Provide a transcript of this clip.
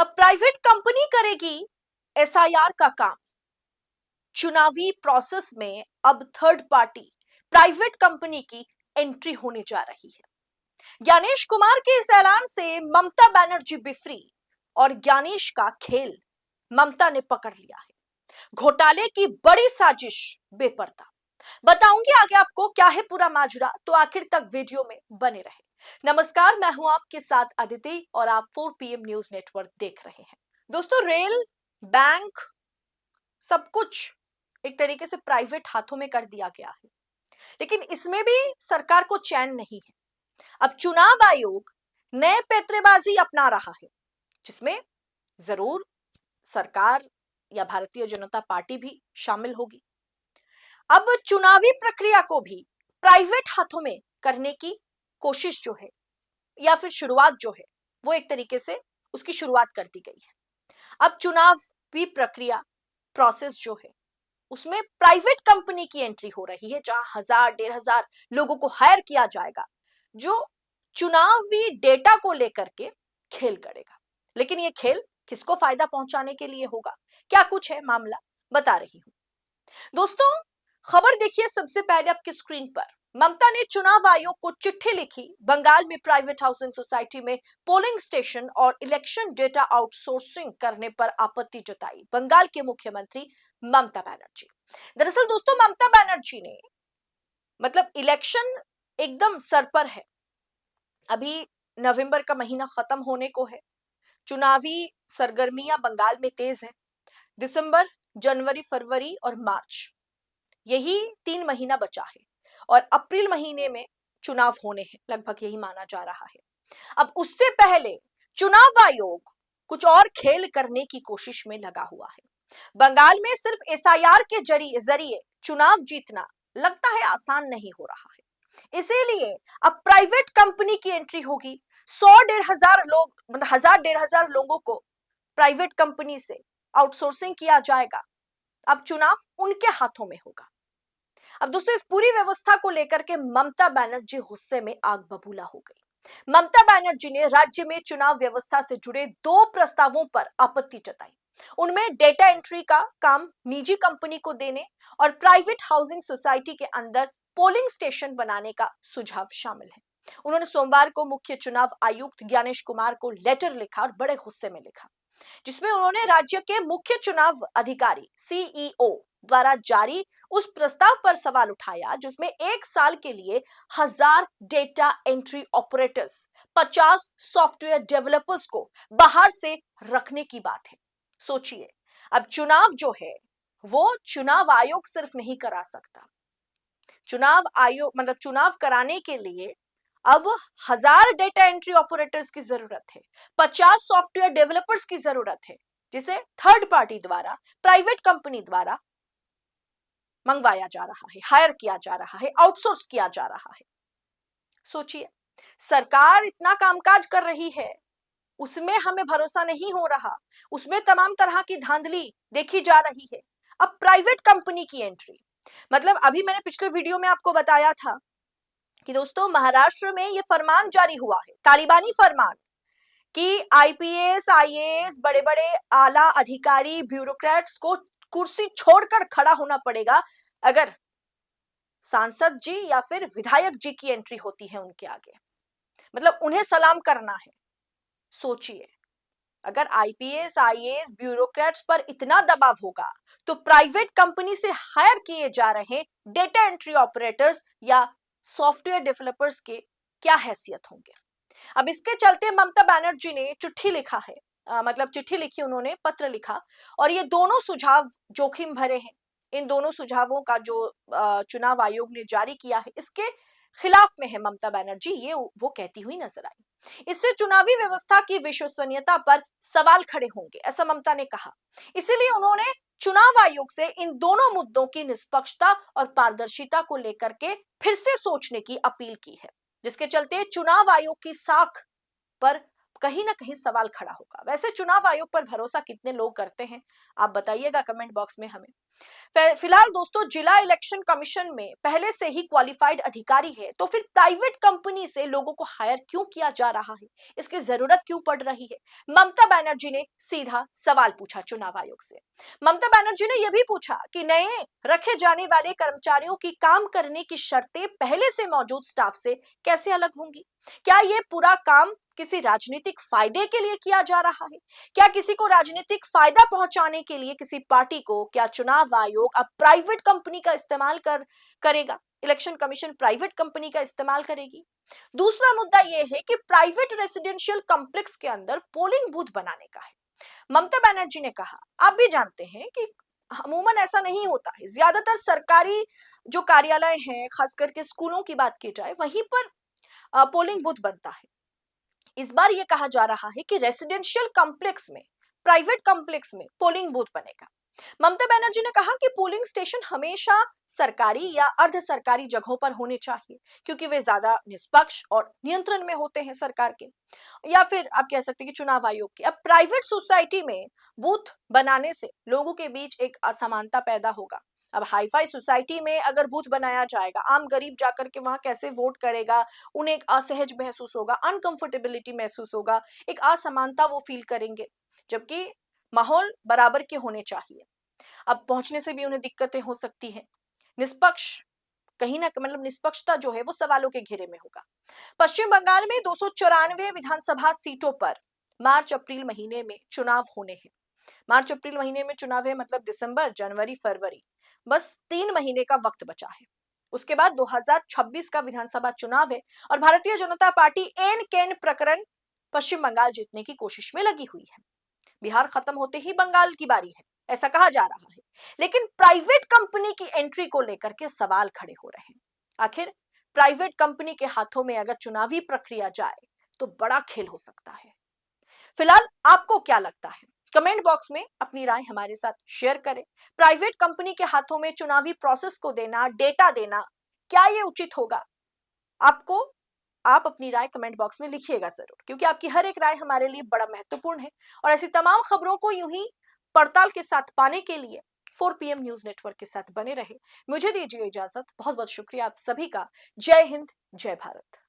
अब private company करेगी SIR का काम। चुनावी प्रोसेस में अब थर्ड पार्टी प्राइवेट कंपनी की एंट्री होने जा रही है। ज्ञानेश कुमार के इस ऐलान से ममता बनर्जी बिफरी और ज्ञानेश का खेल ममता ने पकड़ लिया है। घोटाले की बड़ी साजिश बेपर्दा। बताऊंगी आगे आपको क्या है पूरा माजरा, तो आखिर तक वीडियो में बने रहे। नमस्कार, मैं हूं आपके साथ अदिति और आप 4 PM न्यूज नेटवर्क देख रहे हैं। दोस्तों, रेल, बैंक, सब कुछ एक तरीके से प्राइवेट हाथों में कर दिया गया है, लेकिन इसमें भी सरकार को चैन नहीं है। अब चुनाव आयोग नए पैंतरेबाजी अपना रहा है, जिसमें जरूर सरकार या भारतीय जनता पार्टी भी शामिल होगी। अब चुनावी प्रक्रिया को भी प्राइवेट हाथों में करने की कोशिश जो है, या फिर शुरुआत जो है, वो एक तरीके से उसकी शुरुआत कर दी गई है। अब चुनावी प्रक्रिया प्रोसेस जो है, उसमें प्राइवेट कंपनी की एंट्री हो रही है, जहां 1000-1500 लोगों को हायर किया जाएगा, जो चुनावी डेटा को लेकर के खेल करेगा। लेकिन ये खेल किसको फायदा पहुंचाने के लिए होगा, क्या कुछ है मामला, बता रही हूं। दोस्तों, खबर देखिए सबसे पहले आपकी स्क्रीन पर। ममता ने चुनाव आयोग को चिट्ठी लिखी। बंगाल में प्राइवेट हाउसिंग सोसाइटी में पोलिंग स्टेशन और इलेक्शन डेटा आउटसोर्सिंग करने पर आपत्ति जताई बंगाल के मुख्यमंत्री ममता बनर्जी। दरअसल दोस्तों, ममता बनर्जी ने इलेक्शन एकदम सर पर है। अभी नवंबर का महीना खत्म होने को है। चुनावी सरगर्मियां बंगाल में तेज है। दिसंबर, जनवरी, फरवरी और मार्च, यही 3 महीना बचा है और अप्रैल महीने में चुनाव होने हैं, लगभग यही माना जा रहा है। अब उससे पहले चुनाव आयोग कुछ और खेल करने की कोशिश में लगा हुआ है। बंगाल में सिर्फ एसआईआर के जरिए चुनाव जीतना लगता है आसान नहीं हो रहा है। इसीलिए अब प्राइवेट कंपनी की एंट्री होगी। 100-1,500 लोग, 1000-1,500 लोगों को प्राइवेट कंपनी से आउटसोर्सिंग किया जाएगा। अब चुनाव उनके हाथों में होगा। अब दोस्तों, इस पूरी व्यवस्था को लेकर के ममता बनर्जी गुस्से में आग बबूला हो गई। ममता बनर्जी ने राज्य में चुनाव व्यवस्था से जुड़े 2 प्रस्तावों पर आपत्ति जताई। उनमें डेटा एंट्री का काम निजी कंपनी को देने और प्राइवेट हाउसिंग सोसाइटी के अंदर पोलिंग स्टेशन बनाने का सुझाव शामिल है। उन्होंने सोमवार को मुख्य चुनाव आयुक्त ज्ञानेश कुमार को लेटर लिखा और बड़े गुस्से में लिखा, जिसमें उन्होंने राज्य के मुख्य चुनाव अधिकारी सीईओ द्वारा जारी उस प्रस्ताव पर सवाल उठाया, जिसमें 1 साल के लिए 1000 data entry operators, 50 software developers को बाहर से रखने की बात है। सोचिए, अब चुनाव जो है वो चुनाव आयोग सिर्फ नहीं करा सकता। चुनाव आयोग चुनाव कराने के लिए अब 1000 डेटा एंट्री ऑपरेटर्स की जरूरत है, 50 सॉफ्टवेयर डेवलपर्स की जरूरत है, जिसे थर्ड पार्टी द्वारा, प्राइवेट कंपनी द्वारा मंगवाया जा रहा है, हायर किया जा रहा है, आउटसोर्स किया जा रहा है। सोचिए, सरकार इतना कामकाज कर रही है, उसमें हमें भरोसा नहीं हो रहा, उसमें तमाम तरह की धांधली देखी जा रही है। अब प्राइवेट कंपनी की एंट्री, अभी मैंने पिछले वीडियो में आपको बताया था कि दोस्तों, महाराष्ट्र में यह फरमान जारी हुआ है, तालिबानी फरमान, कि आईपीएस, आईएएस, बड़े बड़े आला अधिकारी, ब्यूरोक्रेट्स को कुर्सी छोड़कर खड़ा होना पड़ेगा अगर सांसद जी या फिर विधायक जी की एंट्री होती है उनके आगे। उन्हें सलाम करना है। सोचिए, अगर आईपीएस, आईएएस, ब्यूरोक्रेट्स पर इतना दबाव होगा, तो प्राइवेट कंपनी से हायर किए जा रहे डेटा एंट्री ऑपरेटर्स या सॉफ्टवेयर डेवलपर्स के क्या हैसियत होंगे। अब इसके चलते ममता बनर्जी ने चिट्ठी लिखा है, चिट्ठी लिखी, उन्होंने पत्र लिखा, और ये दोनों सुझाव जोखिम भरे हैं। इन दोनों सुझावों का जो चुनाव आयोग ने जारी किया है, इसके खिलाफ में है ममता बनर्जी, ये वो कहती हुई नजर आई। इससे चुनावी व्यवस्था की विश्वसनीयता पर सवाल खड़े होंगे, ऐसा ममता ने कहा। इसीलिए उन्होंने चुनाव आयोग से इन दोनों मुद्दों की निष्पक्षता और पारदर्शिता को लेकर के फिर से सोचने की अपील की है, जिसके चलते चुनाव आयोग की साख पर कहीं ना कहीं सवाल खड़ा होगा। वैसे चुनाव आयोग पर भरोसा कितने लोग करते हैं, आप बताइएगा कमेंट बॉक्स में हमें। फिलहाल दोस्तों, जिला इलेक्शन कमीशन में पहले से ही क्वालिफाइड अधिकारी है, तो फिर प्राइवेट कंपनी से लोगों को हायर क्यों किया जा रहा है, इसकी जरूरत क्यों पड़ रही है? ममता बनर्जी ने सीधा सवाल पूछा चुनाव आयोग से। ममता बनर्जी ने यह भी पूछा कि नए रखे जाने वाले कर्मचारियों की काम करने की शर्तें पहले से मौजूद स्टाफ से कैसे अलग होंगी? क्या यह पूरा काम किसी राजनीतिक फायदे के लिए किया जा रहा है? क्या किसी को राजनीतिक फायदा पहुंचाने के लिए किसी पार्टी को क्या चुनाव आयोग अब प्राइवेट कंपनी का इस्तेमाल करेगा? इलेक्शन कमीशन प्राइवेट कंपनी का इस्तेमाल करेगी? दूसरा मुद्दा यह है कि प्राइवेट रेसिडेंशियल कॉम्प्लेक्स के अंदर पोलिंग बूथ बनाने का है। ममता बनर्जी ने कहा, आप भी जानते हैं कि अमूमन ऐसा नहीं होता है। ज्यादातर सरकारी जो कार्यालय हैं, खास करके स्कूलों की बात की जाए, वहीं पर पोलिंग बूथ बनता है। इस बार यह कहा जा रहा है कि रेसिडेंशियल कॉम्प्लेक्स में, प्राइवेट कॉम्प्लेक्स में पोलिंग बूथ बनेगा। ममता बनर्जी ने कहा कि पोलिंग स्टेशन हमेशा सरकारी या अर्ध सरकारी जगहों पर होने चाहिए, क्योंकि वे ज्यादा निष्पक्ष और नियंत्रण में होते हैं सरकार के, या फिर आप कह सकते हैं कि चुनाव आयोग के। अब प्राइवेट सोसाइटी में बूथ बनाने से लोगों के बीच एक असमानता पैदा होगा। अब हाईफाई सोसाइटी में अगर बूथ बनाया जाएगा, आम गरीब जाकर के वहां कैसे वोट करेगा? उन्हें एक असहज महसूस होगा, अनकंफर्टेबिलिटी महसूस होगा, एक असमानता वो फील करेंगे, जबकि माहौल बराबर के होने चाहिए। अब पहुंचने से भी उन्हें दिक्कतें हो सकती हैं। निष्पक्ष, कहीं ना मतलब निष्पक्षता जो है वो सवालों के घेरे में होगा। पश्चिम बंगाल में 294 विधानसभा सीटों पर मार्च अप्रैल महीने में चुनाव होने हैं। मार्च अप्रैल महीने में चुनाव है, मतलब दिसंबर, जनवरी, फरवरी, बस 3 महीने का वक्त बचा है। उसके बाद 2026 का विधानसभा चुनाव है और भारतीय जनता पार्टी एन केन प्रकरण पश्चिम बंगाल जीतने की कोशिश में लगी हुई है। बिहार खत्म होते ही बंगाल की बारी है, ऐसा कहा जा रहा है। लेकिन प्राइवेट कंपनी की एंट्री को लेकर के सवाल खड़े हो रहे हैं। आखिर प्राइवेट कंपनी के हाथों में अगर चुनावी प्रक्रिया जाए तो बड़ा खेल हो सकता है। फिलहाल आपको क्या लगता है? कमेंट बॉक्स में अपनी राय हमारे साथ शेयर करें। प्राइवेट कंपनी के हाथों में चुनावी प्रोसेस को देना, डेटा देना, क्या ये उचित होगा? आपको आप अपनी राय कमेंट बॉक्स में लिखिएगा जरूर, क्योंकि आपकी हर एक राय हमारे लिए बड़ा महत्वपूर्ण है। और ऐसी तमाम खबरों को यूं ही पड़ताल के साथ पाने के लिए 4 PM न्यूज नेटवर्क के साथ बने रहे। मुझे दीजिए इजाजत। बहुत बहुत शुक्रिया आप सभी का। जय हिंद, जय भारत।